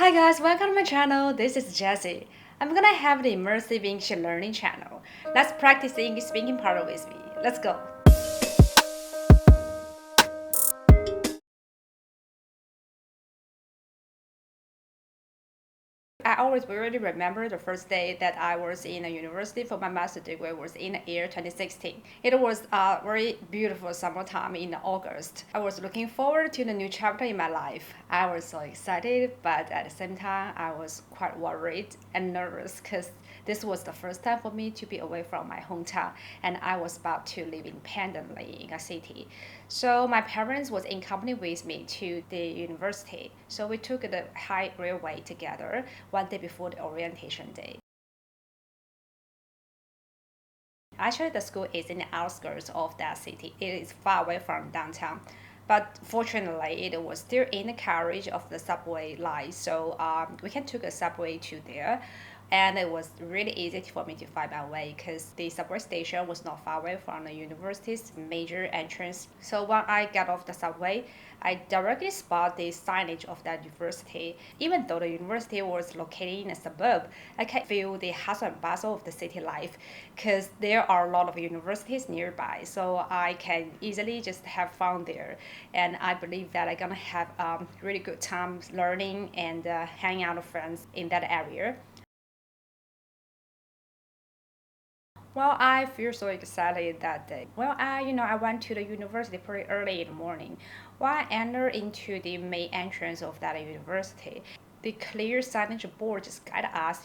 Hi guys, welcome to my channel. This is Jessie. I'm gonna have the immersive English learning channel. Let's practice the English speaking part with me. Let's go. I always really remember the first day that I was in a university for my master's degree was in the year 2016. It was a very beautiful summertime in August. I was looking forward to the new chapter in my life. I was so excited, but at the same time, I was quite worried and nervous because this was the first time for me to be away from my hometown, and I was about to live independently in a city. So my parents was in company with me to the university. So we took the high railway together one day before the orientation day. Actually, the school is in the outskirts of that city. It is far away from downtown. But fortunately, it was still in the carriage of the subway line, so we can take a subway to there. And it was really easy for me to find my way because the subway station was not far away from the university's major entrance. So when I got off the subway, I directly spot the signage of that university. Even though the university was located in a suburb, I can feel the hustle and bustle of the city life because there are a lot of universities nearby. So I can easily just have fun there. And I believe that I'm gonna have really good time learning and hanging out with friends in that area. Well, I feel so excited that day. Well, I went to the university pretty early in the morning. While I entered into the main entrance of that university, the clear signage board just guided us,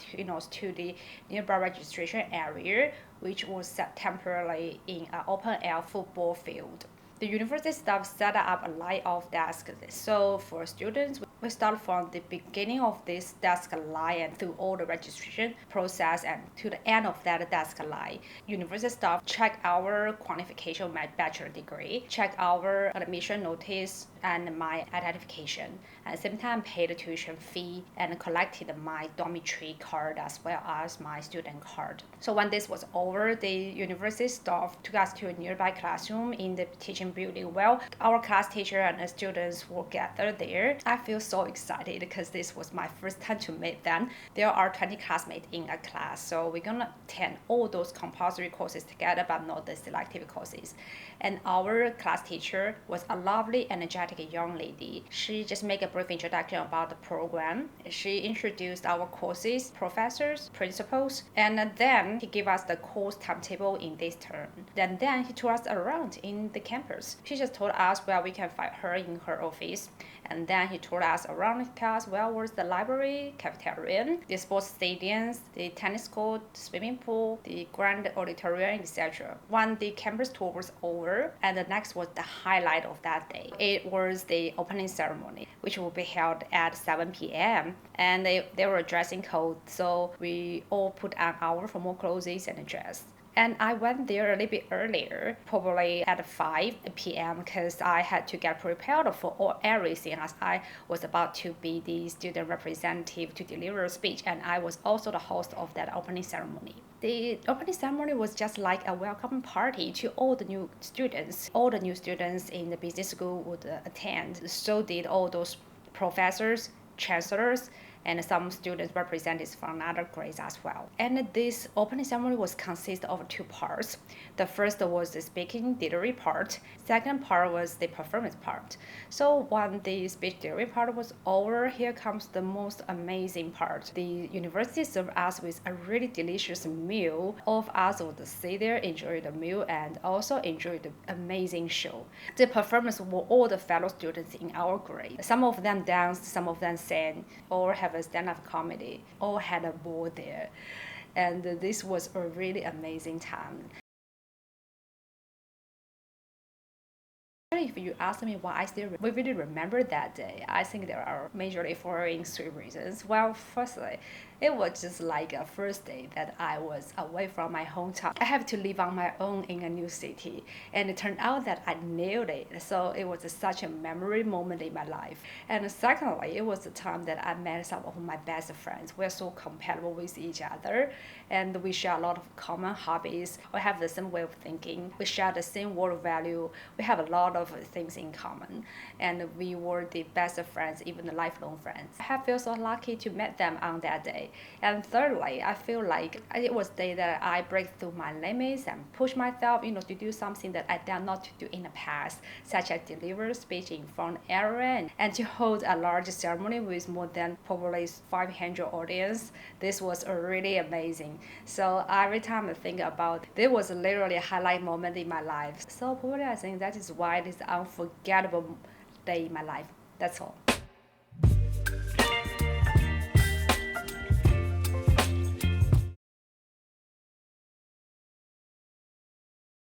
to the nearby registration area, which was set temporarily in an open air football field. The university staff set up a line of desks. So for students, we start from the beginning of this desk line and through all the registration process and to the end of that desk line. University staff check our qualification of my bachelor degree, check our admission notice and my identification. At the same time, paid the tuition fee and collected my dormitory card as well as my student card. So when this was over, the university staff took us to a nearby classroom in the teaching building. Well, our class teacher and the students were gathered there. I feel so excited because this was my first time to meet them. There are 20 classmates in a class, so we're gonna attend all those compulsory courses together, but not the selective courses. And our class teacher was a lovely, energetic young lady. She just made a brief introduction about the program. She introduced our courses, professors, principals, and then he gave us the course timetable in this term. Then he took us around in the campus. She just told us where we can find her in her office. And then he told us around the class where was the library, cafeteria, the sports stadiums, the tennis court, swimming pool, the grand auditorium, etc. When the campus tour was over, and the next was the highlight of that day. It was the opening ceremony, which will be held at 7 p.m. And they were dressing code, so we all put on our formal clothes and dress. And I went there a little bit earlier, probably at 5 p.m. because I had to get prepared for all everything as I was about to be the student representative to deliver a speech, and I was also the host of that opening ceremony. The opening ceremony was just like a welcome party to all the new students. All the new students in the business school would attend. So did all those professors, chancellors, and some students representatives from other grades as well. And this opening ceremony was consist of two parts. The first was the speaking delivery part. Second part was the performance part. So when the speech delivery part was over, here comes the most amazing part. The university served us with a really delicious meal. All of us would sit there, enjoy the meal, and also enjoy the amazing show. The performance were all the fellow students in our grade. Some of them danced, some of them sang, or have a stand-up comedy. All had a ball there. And this was a really amazing time. If you ask me why I still vividly remember that day, I think there are majorly following three reasons. Well, firstly, it was just like a first day that I was away from my hometown. I have to live on my own in a new city, and it turned out that I nailed it. So it was such a memory moment in my life. And secondly, it was the time that I met some of my best friends. We're so compatible with each other, and we share a lot of common hobbies. We have the same way of thinking. We share the same world value. We have a lot of things in common, and we were the best of friends, even the lifelong friends. I have felt so lucky to meet them on that day. And thirdly, I feel like it was the day that I break through my limits and push myself, to do something that I dare not to do in the past, such as deliver a speech in front of everyone and to hold a large ceremony with more than probably 500 audience. This was really amazing. So every time I think about it, was literally a highlight moment in my life. So probably I think that is why it is unforgettable day in my life. That's all.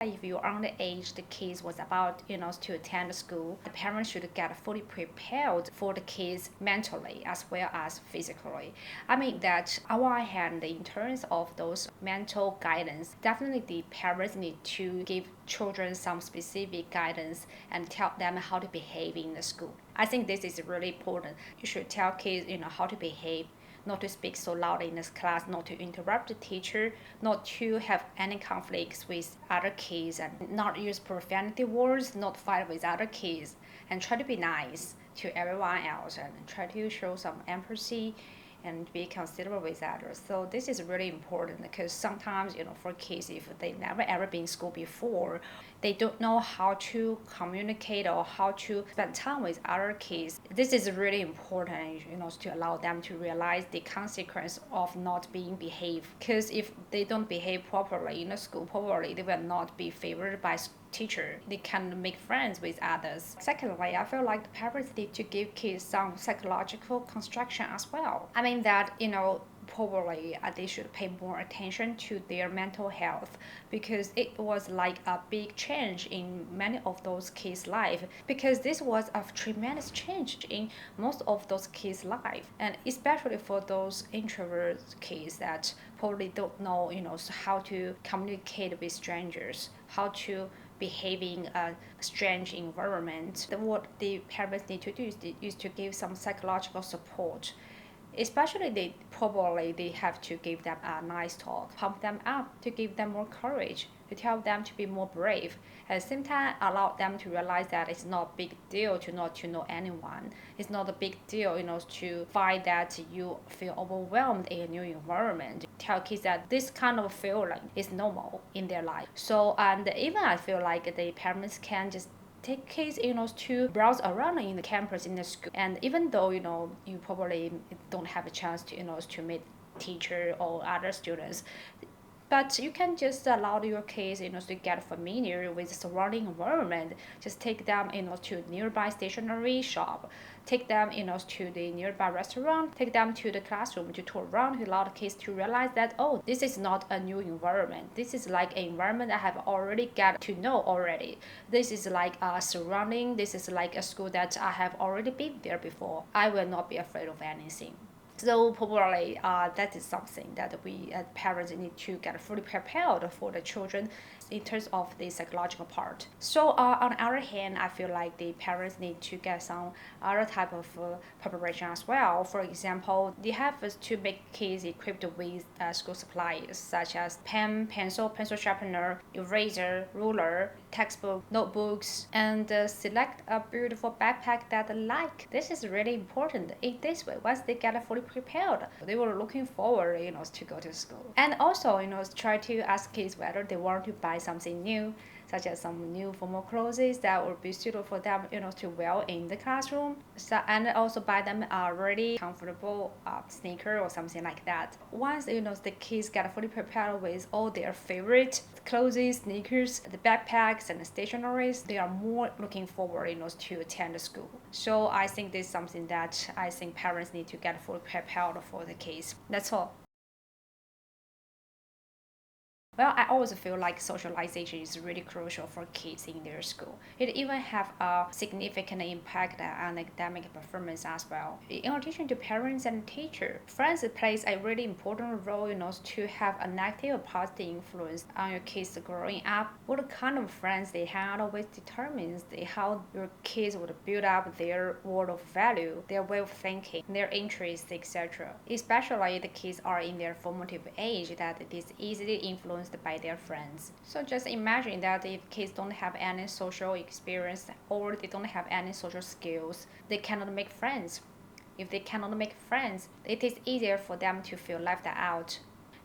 If you're underage, the kids was about to attend school, the parents should get fully prepared for the kids mentally as well as physically. I mean that on one hand, in terms of those mental guidance, definitely the parents need to give children some specific guidance and tell them how to behave in the school. I think this is really important. You should tell kids how to behave, not to speak so loud in this class, not to interrupt the teacher, not to have any conflicts with other kids, and not use profanity words, not fight with other kids, and try to be nice to everyone else and try to show some empathy and be considerate with others. So this is really important because sometimes, for kids, if they never ever been in school before, they don't know how to communicate or how to spend time with other kids. This is really important, to allow them to realize the consequence of not being behaved. Because if they don't behave properly in the school, probably they will not be favored by teacher. They can make friends with others. Secondly, I feel like the parents need to give kids some psychological construction as well. I mean that, probably they should pay more attention to their mental health because it was like a big change in many of those kids' life, because this was a tremendous change in most of those kids' life, and especially for those introvert kids that probably don't know how to communicate with strangers, how to behave in a strange environment. What the parents need to do is to give some psychological support, especially they have to give them a nice talk, pump them up, to give them more courage, to tell them to be more brave. At the same time, allow them to realize that it's not a big deal to not to know anyone. It's not a big deal, to find that you feel overwhelmed in a new environment. Tell kids that this kind of feeling is normal in their life. So, and even I feel like the parents can just take kids to browse around in the campus in the school, and even though you probably don't have a chance to meet teacher or other students, but you can just allow your kids to get familiar with the surrounding environment. Just take them to nearby stationery shop, take them to the nearby restaurant, take them to the classroom to tour around, to allow the kids to realize that, oh, this is not a new environment, this is like an environment I have already got to know already. This is like a surrounding, this is like a school that I have already been there before. I will not be afraid of anything. So probably that is something that we as parents need to get fully prepared for the children in terms of the psychological part. So on the other hand, I feel like the parents need to get some other type of preparation as well. For example, they have to make kids equipped with school supplies such as pen, pencil sharpener, eraser, ruler, textbook, notebooks, and select a beautiful backpack that they like. This is really important. In this way, once they get fully prepared, they were looking forward, to go to school. And also, try to ask kids whether they want to buy something new, such as some new formal clothes that would be suitable for them, to wear in the classroom. So, and also buy them a really comfortable sneaker or something like that. Once the kids get fully prepared with all their favorite clothes, sneakers, the backpacks, and the stationaries, they are more looking forward, to attend the school. So I think this is something that I think parents need to get fully prepared for the kids. That's all. Well, I always feel like socialization is really crucial for kids in their school. It even have a significant impact on academic performance as well. In addition to parents and teachers, friends plays a really important role, to have an active positive influence on your kids growing up. What kind of friends they hang out with determines how your kids would build up their world of value, their way of thinking, their interests, etc. Especially the kids are in their formative age, that it is easily influenced influenced by their friends. So just imagine that if kids don't have any social experience or they don't have any social skills, they cannot make friends. If they cannot make friends, it is easier for them to feel left out.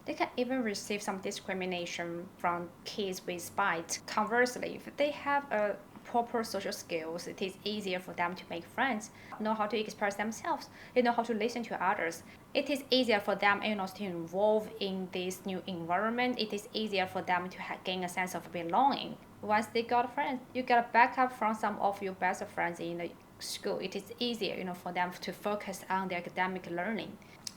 They can even receive some discrimination from kids with spite. Conversely, if they have a proper social skills, it is easier for them to make friends, know how to express themselves, they know how to listen to others. It is easier for them, to involve in this new environment. It is easier for them to gain a sense of belonging. Once they got friends, you get a backup from some of your best friends in the school. It is easier, for them to focus on their academic learning.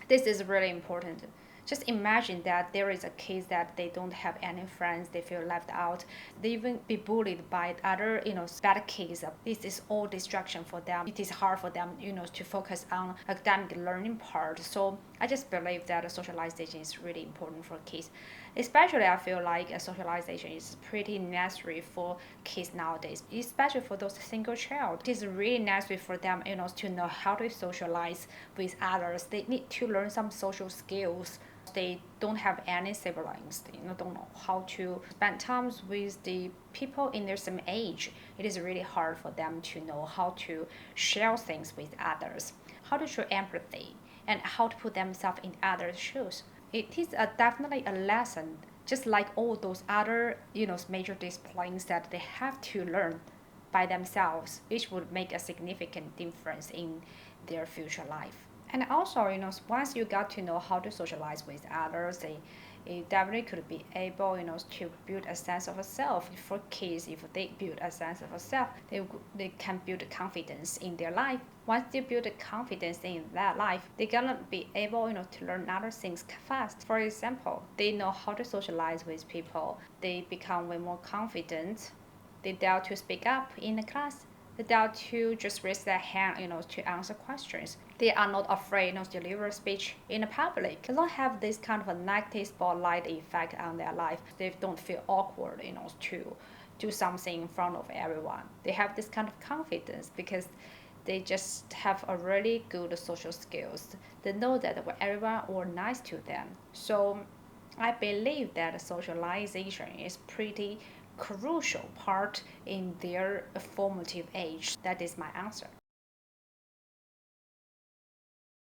This is really important. Just imagine that there is a case that they don't have any friends, they feel left out, they even be bullied by other, bad kids. This is all distraction for them. It is hard for them, to focus on academic learning part. So I just believe that socialization is really important for kids. Especially, I feel like a socialization is pretty necessary for kids nowadays, especially for those single child. It is really necessary for them, to know how to socialize with others. They need to learn some social skills. They don't have any siblings. They don't know how to spend time with the people in their same age. It is really hard for them to know how to share things with others, how to show empathy, and how to put themselves in others' shoes. It is definitely a lesson, just like all those other major disciplines that they have to learn by themselves, which would make a significant difference in their future life. And also, once you got to know how to socialize with others, they definitely could be able, to build a sense of self. For kids, if they build a sense of self, they can build confidence in their life. Once they build confidence in that life, they're gonna be able, to learn other things fast. For example, they know how to socialize with people. They become way more confident. They dare to speak up in the class. They dare to just raise their hand, to answer questions. They are not afraid, to deliver speech in the public. They don't have this kind of a negative spotlight effect on their life. They don't feel awkward, to do something in front of everyone. They have this kind of confidence because they just have a really good social skills. They know that everyone will nice to them. So I believe that socialization is pretty crucial part in their formative age. That is my answer.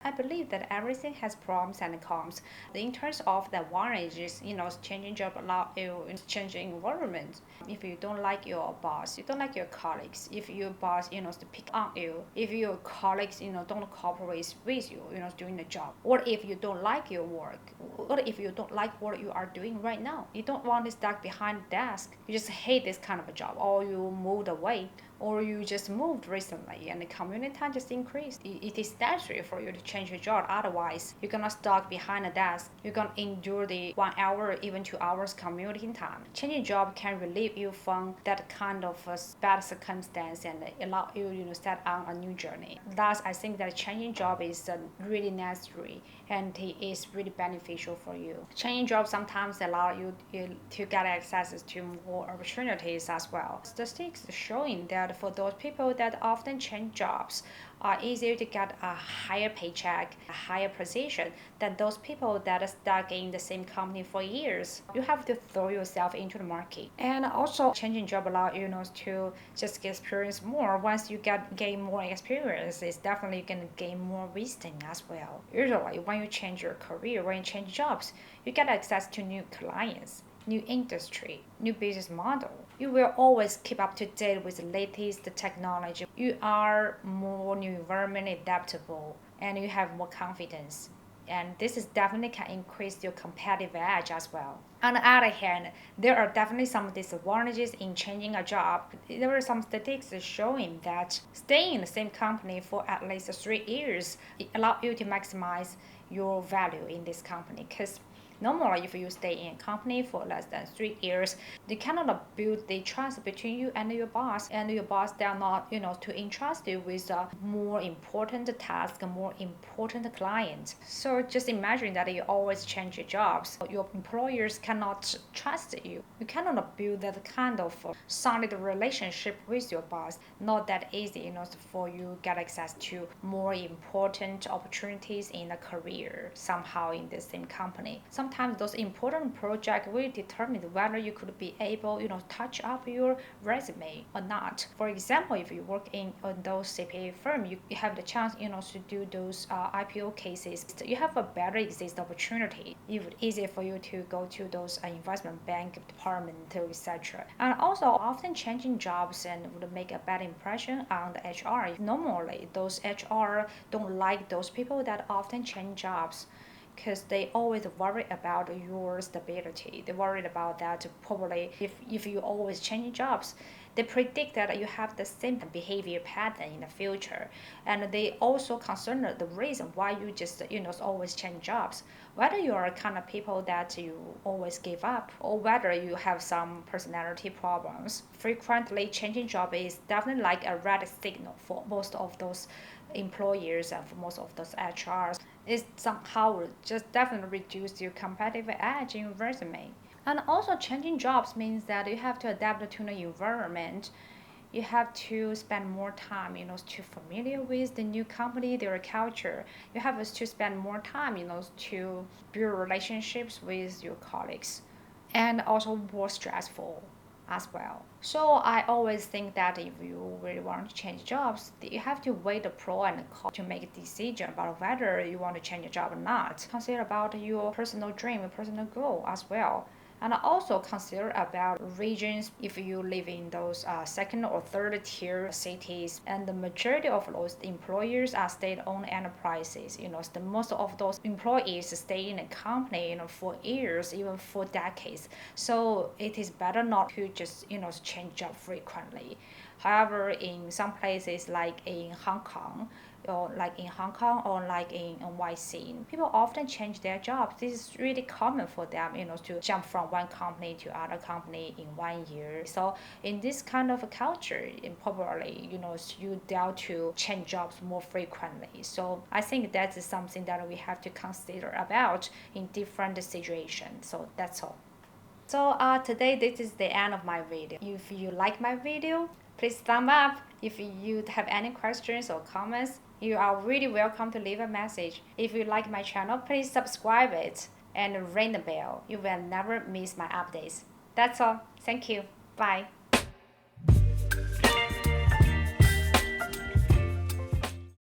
I believe that everything has pros and cons. In terms of the advantages, changing job allow you changing environment. If you don't like your boss, you don't like your colleagues. If your boss, to pick on you. If your colleagues, don't cooperate with you, doing the job. Or if you don't like your work. Or if you don't like what you are doing right now. You don't want to stuck behind the desk. You just hate this kind of a job. Or you moved away. Or you just moved recently and the community time just increased. It is necessary for you to change your job. Otherwise, you're gonna stuck behind a desk. You're gonna endure the 1 hour, even 2 hours commuting time. Changing job can relieve you from that kind of bad circumstance and allow you, start on a new journey. Thus, I think that changing job is really necessary and it is really beneficial for you. Changing jobs sometimes allow you to get access to more opportunities as well. Statistics showing that for those people that often change jobs are easier to get a higher paycheck, a higher position than those people that are stuck in the same company for years. You have to throw yourself into the market. And also changing job allow you to just get experience more. Once you gain more experience, it's definitely gonna gain more wisdom as well. Usually when you change your career, when you change jobs, you get access to new clients, new industry, new business model. You will always keep up to date with the latest technology. You are more new environment adaptable and you have more confidence. And this is definitely can increase your competitive edge as well. On the other hand, there are definitely some disadvantages in changing a job. There are some statistics showing that staying in the same company for at least 3 years it allows you to maximize your value in this company because normally, if you stay in a company for less than 3 years, you cannot build the trust between you and your boss. And your boss, they are not, to entrust you with a more important task, a more important client. So just imagine that you always change your jobs. Your employers cannot trust you. You cannot build that kind of solid relationship with your boss. Not that easy, for you get access to more important opportunities in a career somehow in the same company. sometimes those important projects will determine whether you could be able, touch up your resume or not. For example, if you work in those CPA firm, you have the chance, to do those IPO cases. You have a better exit opportunity. It would easier for you to go to those investment bank department, etc. And also, often changing jobs and would make a bad impression on the HR. Normally, those HR don't like those people that often change jobs because they always worry about your stability. They worried about that probably if you always change jobs, they predict that you have the same behavior pattern in the future. And they also concerned the reason why you just always change jobs. Whether you are a kind of people that you always give up or whether you have some personality problems. Frequently changing job is definitely like a red signal for most of those employers and for most of those HRs. It somehow just definitely reduce your competitive edge in your resume. And also changing jobs means that you have to adapt to the environment. You have to spend more time, to familiar with the new company, their culture. You have to spend more time, to build relationships with your colleagues, and also more stressful as well. So I always think that if you really want to change jobs, you have to weigh the pro and con to make a decision about whether you want to change a job or not. Consider about your personal dream, personal goal as well. And also consider about regions if you live in those second or third tier cities, and the majority of those employers are state-owned enterprises. The most of those employees stay in a company for years, even for decades. So it is better not to just change job frequently. However, in some places like in Hong Kong, or like in NYC, people often change their jobs. This is really common for them, to jump from one company to other company in 1 year. So in this kind of a culture, probably, you dare to change jobs more frequently. So I think that is something that we have to consider about in different situations. So that's all. So today this is the end of my video. If you like my video, please thumb up. If you have any questions or comments, you are really welcome to leave a message. If you like my channel, please subscribe it and ring the bell. You will never miss my updates. That's all. Thank you. Bye.